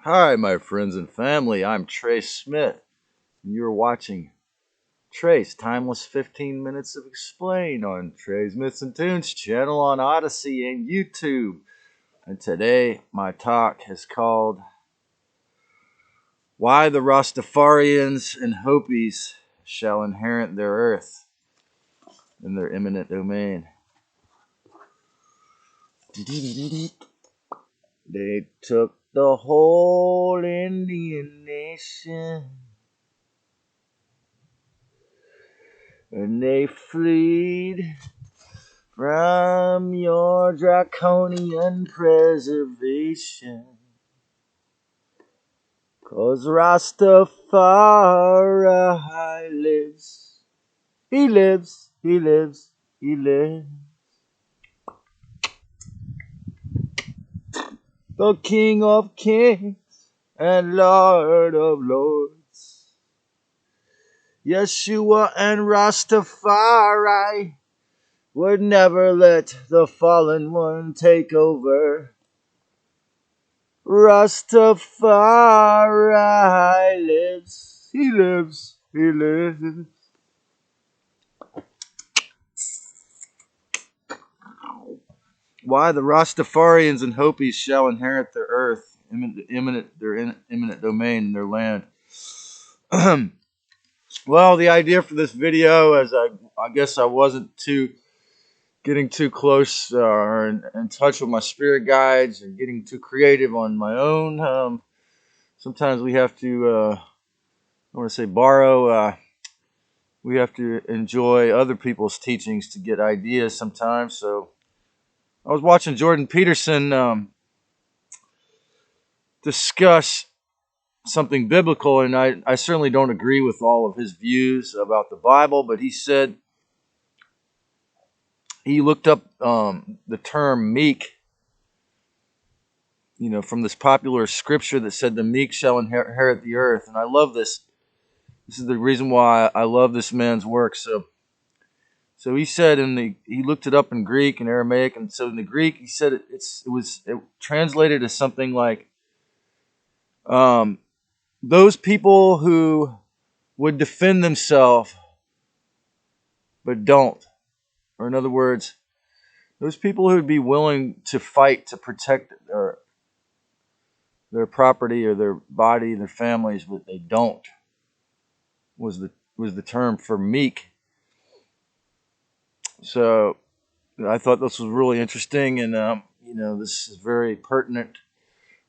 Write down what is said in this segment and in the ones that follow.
Hi, my friends and family. I'm Trace Smith, and you're watching Trace Timeless 15 Minutes of Explain on Trey's Myths and Tunes channel on Odyssey and YouTube. And today, my talk is called Why the Rastafarians and Hopis Shall Inherit Their Earth in Their Eminent Domain. They took the whole Indian nation, and they fled from your draconian preservation. 'Cause Rastafari lives. He lives, he lives, he lives. The King of Kings and Lord of Lords. Yeshua and Rastafari would never let the fallen one take over. Rastafari lives, he lives, he lives. Why the Rastafarians and Hopis shall inherit their earth, their eminent domain, and their land. Well, the idea for this video is I guess I wasn't getting too close or in touch with my spirit guides and getting too creative on my own. Sometimes we have to, I want to say borrow, we have to enjoy other people's teachings to get ideas sometimes. So I was watching Jordan Peterson discuss something biblical, and I certainly don't agree with all of his views about the Bible, but he said he looked up the term meek, from this popular scripture that said the meek shall inherit the earth. And I love this. This is the reason why I love this man's work. So he said he looked it up in Greek and Aramaic, and so in the Greek he said it translated as something like those people who would defend themselves but don't, or in other words, those people who would be willing to fight to protect their property or their body, their families, but they don't, was the term for meek. So I thought this was really interesting, and this is very pertinent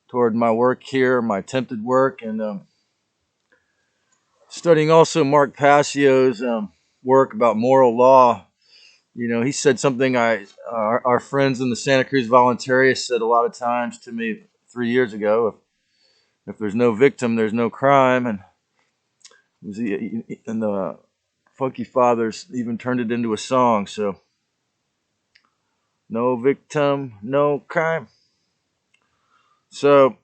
toward my work here, my attempted work, and studying also Mark Passio's work about moral law. He said something our friends in the Santa Cruz Voluntarists said a lot of times to me 3 years ago. If there's no victim, there's no crime, and the Funky Fathers even turned it into a song. So, no victim, no crime. So,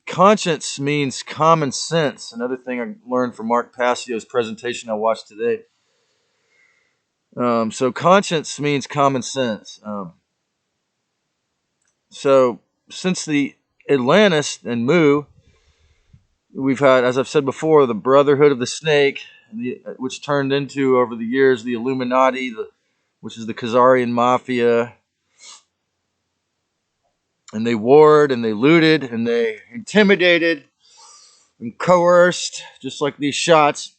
conscience means common sense. Another thing I learned from Mark Passio's presentation I watched today. So, conscience means common sense. So, since the Atlantis and Mu, we've had, as I've said before, the Brotherhood of the Snake, which turned into, over the years, the Illuminati, which is the Kazarian Mafia. And they warred, and they looted, and they intimidated, and coerced, just like these shots.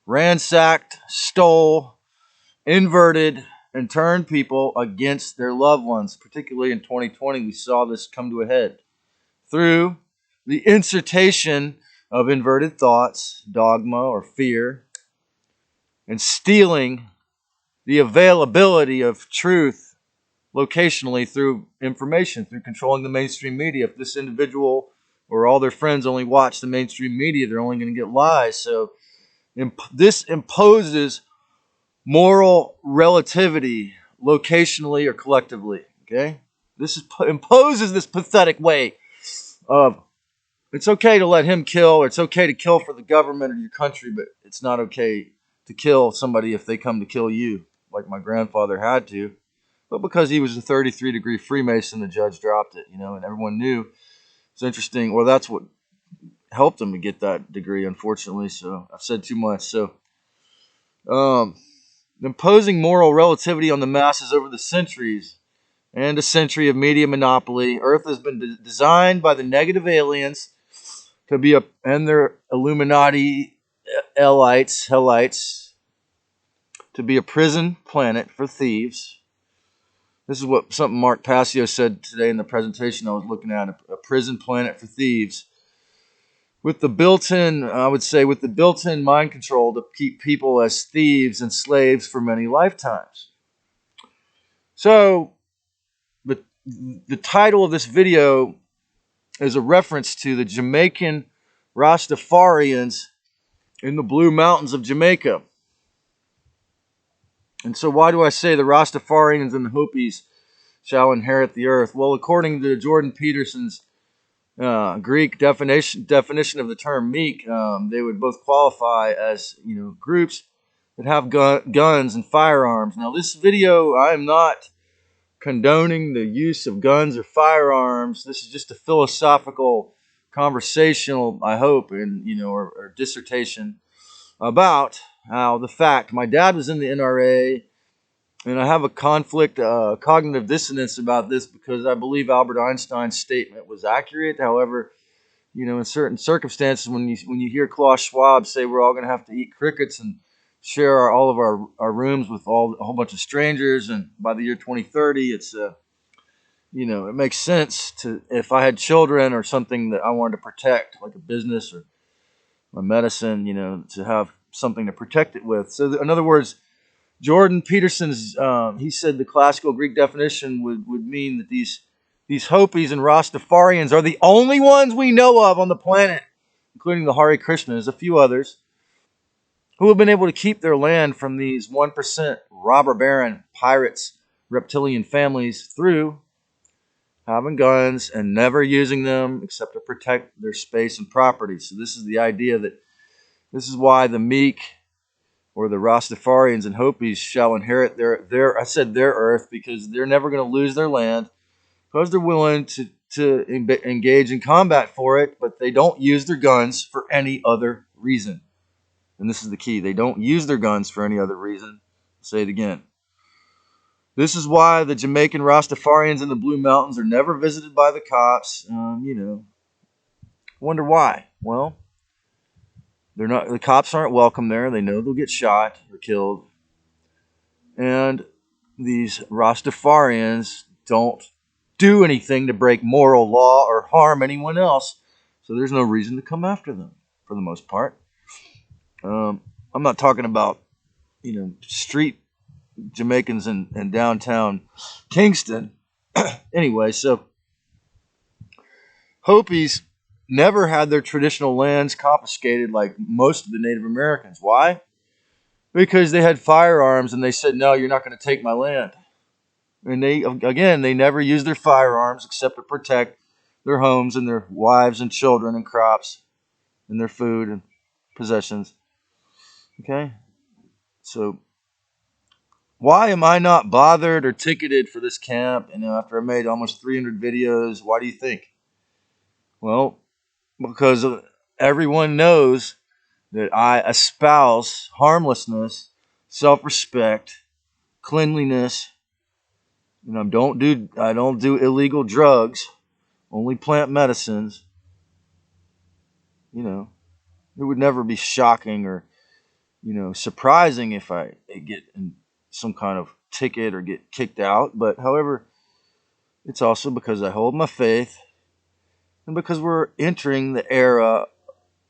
Ransacked, stole, inverted, and turned people against their loved ones. Particularly in 2020, we saw this come to a head through the insertion of inverted thoughts, dogma, or fear, and stealing the availability of truth locationally through information, through controlling the mainstream media. If this individual or all their friends only watch the mainstream media, they're only going to get lies. So this imposes moral relativity locationally or collectively. Okay? This imposes this pathetic way of it's okay to let him kill, or it's okay to kill for the government or your country, but it's not okay to kill somebody if they come to kill you, like my grandfather had to. But because he was a 33-degree Freemason, the judge dropped it, and everyone knew. It's interesting. Well, that's what helped him to get that degree, unfortunately. So I've said too much. So, imposing moral relativity on the masses over the centuries and a century of media monopoly, Earth has been designed by the negative aliens to be and their Illuminati hellites to be a prison planet for thieves. This is something Mark Passio said today in the presentation I was looking at, a prison planet for thieves. With the built-in mind control to keep people as thieves and slaves for many lifetimes. So, the title of this video is a reference to the Jamaican Rastafarians in the Blue Mountains of Jamaica. And so why do I say the Rastafarians and the Hopis shall inherit the earth? Well, according to Jordan Peterson's Greek definition of the term meek, they would both qualify as groups that have guns and firearms. Now, this video, I am not condoning the use of guns or firearms. This is just a philosophical, conversational, I hope, or dissertation about how the fact my dad was in the NRA, and I have a cognitive dissonance about this because I believe Albert Einstein's statement was accurate. However, in certain circumstances, when you hear Klaus Schwab say we're all going to have to eat crickets and share all of our rooms with a whole bunch of strangers, and by the year 2030, it's it makes sense to, if I had children or something that I wanted to protect, like a business or my medicine, to have something to protect it with. So, in other words, Jordan Peterson's, he said the classical Greek definition would mean that these Hopis and Rastafarians are the only ones we know of on the planet, including the Hare Krishnas, a few others, who have been able to keep their land from these 1% robber baron pirates, reptilian families through having guns and never using them except to protect their space and property. So this is the idea that this is why the meek, or the Rastafarians and Hopis, shall inherit their earth, because they're never going to lose their land, because they're willing to engage in combat for it, but they don't use their guns for any other reason. And this is the key. They don't use their guns for any other reason. I'll say it again. This is why the Jamaican Rastafarians in the Blue Mountains are never visited by the cops. Wonder why? Well, the cops aren't welcome there. They know they'll get shot or killed. And these Rastafarians don't do anything to break moral law or harm anyone else. So there's no reason to come after them, for the most part. I'm not talking about, street Jamaicans in downtown Kingston. Anyway, so Hopis never had their traditional lands confiscated like most of the Native Americans. Why? Because they had firearms and they said, no, you're not going to take my land. And they never used their firearms except to protect their homes and their wives and children and crops and their food and possessions. Okay? So, why am I not bothered or ticketed for this camp? After I made almost 300 videos, why do you think? Well, because everyone knows that I espouse harmlessness, self-respect, cleanliness. I don't do illegal drugs, only plant medicines. It would never be shocking or surprising if I get in some kind of ticket or get kicked out. But however, it's also because I hold my faith, and because we're entering the era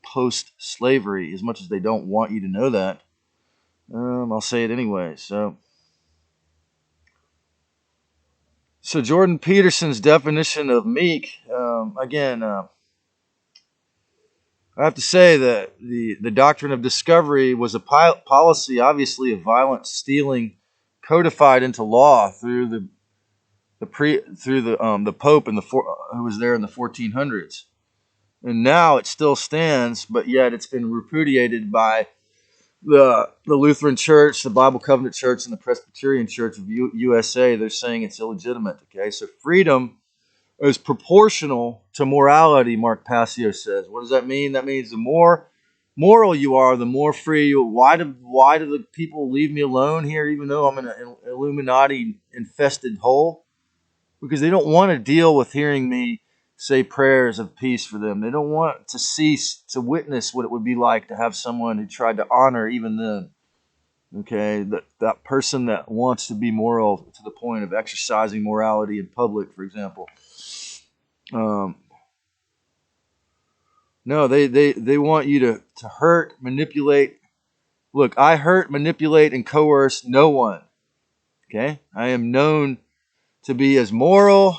post-slavery, as much as they don't want you to know that. I'll say it anyway. So Jordan Peterson's definition of meek, again, I have to say that the doctrine of discovery was a policy, obviously, of violent stealing, codified into law through the Pope and who was there in the 1400s. And now it still stands, but yet it's been repudiated by the Lutheran Church, the Bible Covenant Church, and the Presbyterian Church of USA, they're saying it's illegitimate. Okay, so freedom is proportional to morality, Mark Passio says. What does that mean? That means the more moral you are, the more free you are. Why do the people leave me alone here, even though I'm in an Illuminati-infested hole? Because they don't want to deal with hearing me say prayers of peace for them. They don't want to witness what it would be like to have someone who tried to honor even them. Okay, that person that wants to be moral to the point of exercising morality in public, for example. No, they want you to hurt, manipulate. Look, I hurt, manipulate, and coerce no one. Okay, I am known to be as moral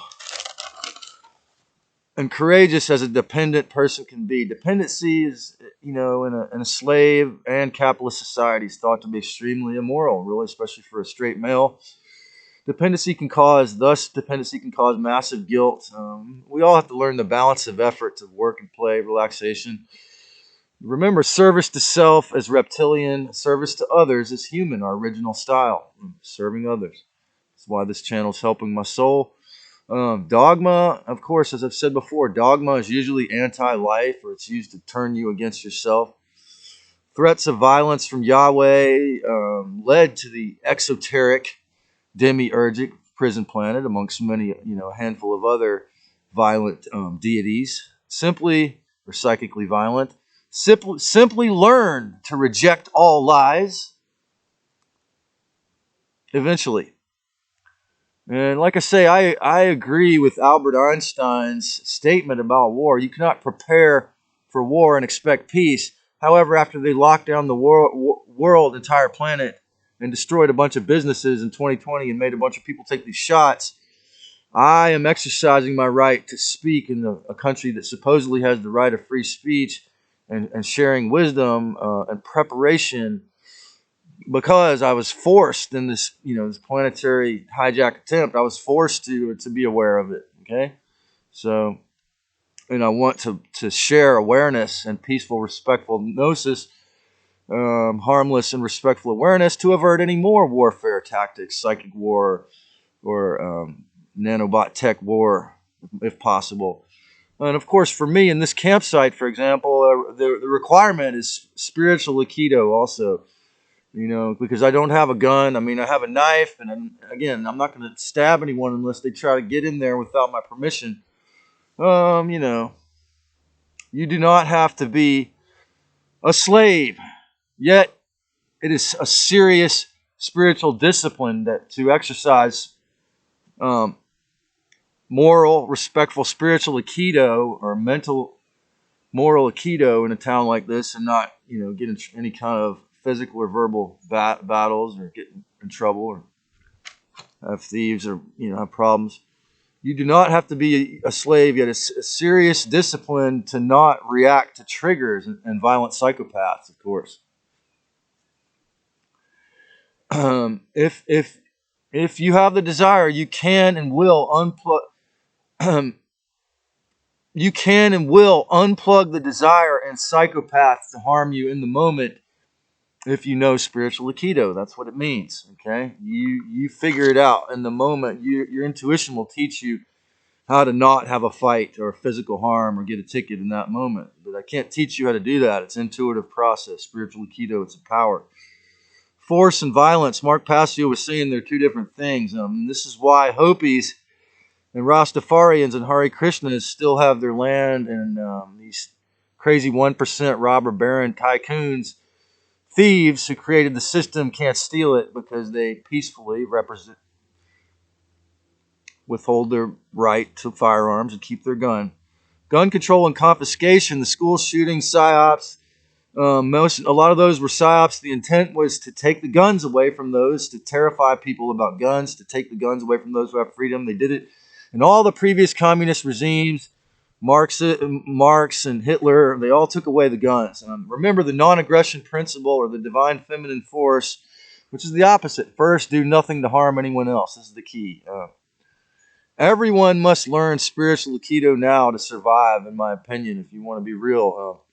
and courageous as a dependent person can be. Dependency is, in a slave and capitalist society, is thought to be extremely immoral, really, especially for a straight male. Dependency can cause massive guilt. We all have to learn the balance of efforts of work and play, relaxation. Remember, service to self as reptilian, service to others as human, our original style, serving others. That's why this channel is helping my soul. Dogma, of course, as I've said before, dogma is usually anti-life, or it's used to turn you against yourself. Threats of violence from Yahweh led to the exoteric demiurgic prison planet, amongst many, a handful of other violent deities, simply or psychically violent. Simply learn to reject all lies eventually. And like I say, I agree with Albert Einstein's statement about war. You cannot prepare for war and expect peace. However, after they locked down the world, entire planet, and destroyed a bunch of businesses in 2020 and made a bunch of people take these shots, I am exercising my right to speak in a country that supposedly has the right of free speech and sharing wisdom and preparation, because I was forced in this, this planetary hijack attempt. I was forced to be aware of it. Okay, so, and I want to share awareness and peaceful, respectful gnosis, harmless and respectful awareness, to avert any more warfare tactics, psychic war or nanobot tech war, if possible. And of course, for me in this campsite, for example, the requirement is spiritual aikido also. Because I don't have a gun. I mean, I have a knife, and again, I'm not going to stab anyone unless they try to get in there without my permission. You do not have to be a slave, yet it is a serious spiritual discipline to exercise moral, respectful, spiritual aikido or mental moral aikido in a town like this, and not, get in any kind of physical or verbal battles, or get in trouble, or have thieves, or have problems. You do not have to be a slave, yet it's a serious discipline to not react to triggers and violent psychopaths, of course. If you have the desire, you can and will unplug. You can and will unplug the desire and psychopaths to harm you in the moment. If you know spiritual aikido, that's what it means. Okay, you figure it out in the moment. Your intuition will teach you how to not have a fight or a physical harm or get a ticket in that moment. But I can't teach you how to do that. It's an intuitive process. Spiritual aikido, it's a power. Force and violence. Mark Passio was saying they're two different things. This is why Hopis and Rastafarians and Hare Krishnas still have their land, and these crazy 1% robber baron tycoons, thieves who created the system, can't steal it because they peacefully withhold their right to firearms and keep their gun. Gun control and confiscation, the school shootings, psyops, a lot of those were psyops. The intent was to take the guns away from those, to terrify people about guns, to take the guns away from those who have freedom. They did it in all the previous communist regimes. Marx and Hitler, they all took away the guns. Remember the non-aggression principle, or the divine feminine force, which is the opposite. First, do nothing to harm anyone else. This is the key. Everyone must learn spiritual aikido now to survive, in my opinion, if you want to be real.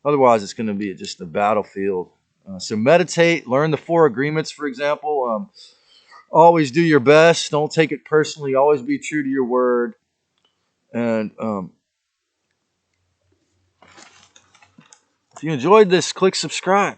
Otherwise, it's going to be just a battlefield So meditate, learn the 4 agreements, for example. Always do your best. Don't take it personally. Always be true to your word. And if you enjoyed this, click subscribe.